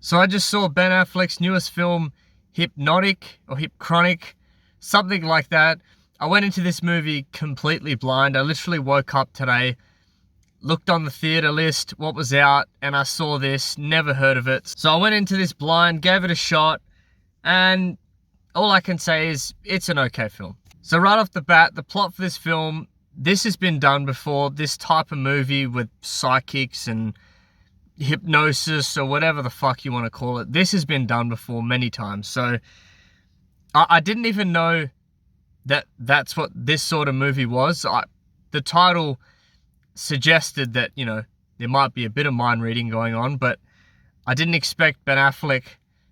So I just saw Ben Affleck's newest film, Hypnotic or Hypchronic, something like that. I went into this movie completely blind. I literally woke up today, looked on the theater list, what was out, and I saw this, never heard of it. So I went into this blind, gave it a shot, and all I can say is it's an okay film. So right off the bat, the plot for this film, this has been done before, this type of movie with psychics and hypnosis or whatever the fuck you want to call it. This has been done before many times. So I didn't even know that that's what this sort of movie was. The title suggested that, you know, there might be a bit of mind reading going on, but I didn't expect Ben Affleck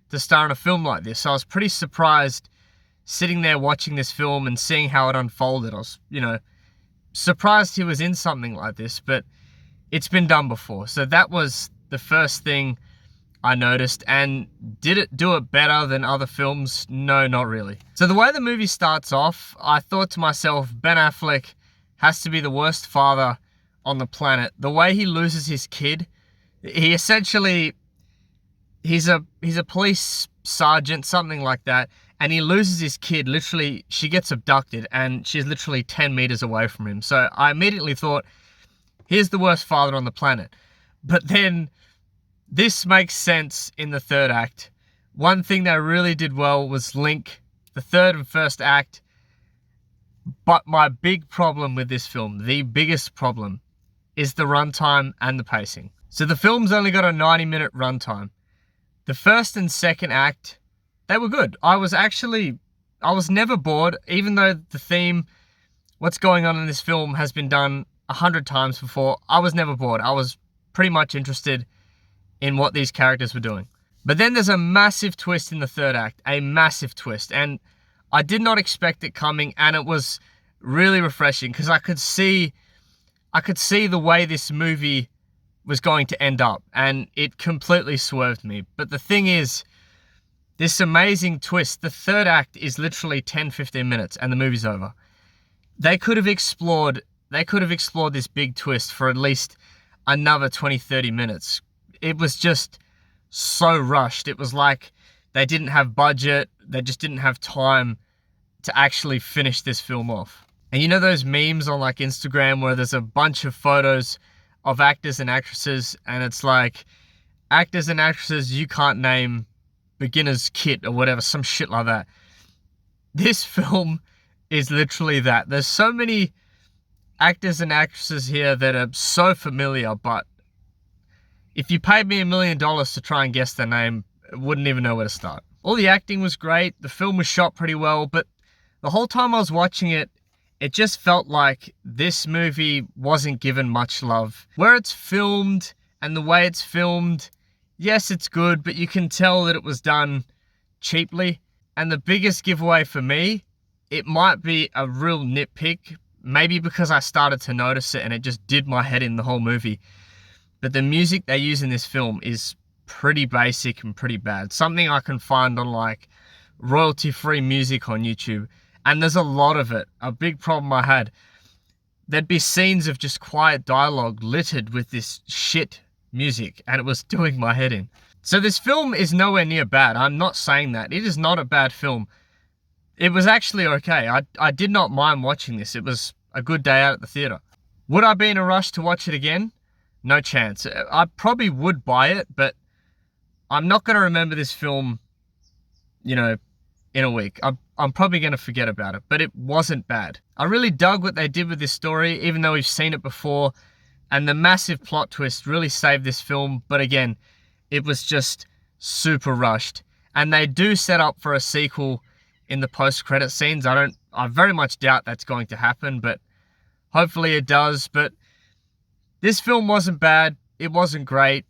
to star in a film like this. So I was pretty surprised sitting there watching this film and seeing how it unfolded. I was, you know, surprised he was in something like this, but it's been done before. So that was the first thing I noticed. And did it do it better than other films? No, not really. So the way the movie starts off, I thought to myself, Ben Affleck has to be the worst father on the planet. The way he loses his kid, he essentially, he's a police sergeant, something like that, and he loses his kid. Literally, she gets abducted and she's literally 10 meters away from him. So I immediately thought, here's the worst father on the planet. But then this makes sense in the third act. One thing they really did well was link the third and first act. But my big problem with this film, the biggest problem, is the runtime and the pacing. So the film's only got a 90-minute runtime. The first and second act, they were good. I was never bored, even though the theme, what's going on in this film, has been done 100 times before. I was never bored. I was pretty much interested in what these characters were doing. But then there's a massive twist in the third act, a massive twist. And I did not expect it coming, and it was really refreshing because I could see the way this movie was going to end up, and it completely swerved me. But the thing is, this amazing twist, the third act is literally 10-15 minutes and the movie's over. They could have explored this big twist for at least another 20-30 minutes. It was just so rushed. It was like they didn't have budget, they just didn't have time to actually finish this film off. And you know those memes on like Instagram where there's a bunch of photos of actors and actresses, and it's like, actors and actresses you can't name, beginner's kit or whatever, some shit like that. This film is literally that. There's so many actors and actresses here that are so familiar, but if you paid me $1 million to try and guess their name, I wouldn't even know where to start. All the acting was great, the film was shot pretty well, but the whole time I was watching it, it just felt like this movie wasn't given much love. Where it's filmed and the way it's filmed, yes, it's good, but you can tell that it was done cheaply. And the biggest giveaway for me, it might be a real nitpick, maybe because I started to notice it and it just did my head in the whole movie. But the music they use in this film is pretty basic and pretty bad. Something I can find on like royalty-free music on YouTube. And there's a lot of it. A big problem I had, there'd be scenes of just quiet dialogue littered with this shit music, and it was doing my head in. So this film is nowhere near bad. I'm not saying that. It is not a bad film. It was actually okay. I did not mind watching this. It was a good day out at the theater. Would I be in a rush to watch it again? No chance. I probably would buy it, but I'm not going to remember this film, you know, in a week. I'm probably going to forget about it, but it wasn't bad. I really dug what they did with this story, even though we've seen it before, and the massive plot twist really saved this film, but again, it was just super rushed. And they do set up for a sequel in the post-credit scenes. I very much doubt that's going to happen, but hopefully it does. But this film wasn't bad, it wasn't great,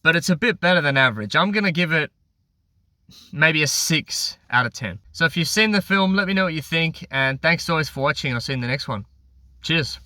but it's a bit better than average. I'm going to give it maybe a 6 out of 10. So if you've seen the film, let me know what you think, and thanks always for watching. I'll see you in the next one. Cheers.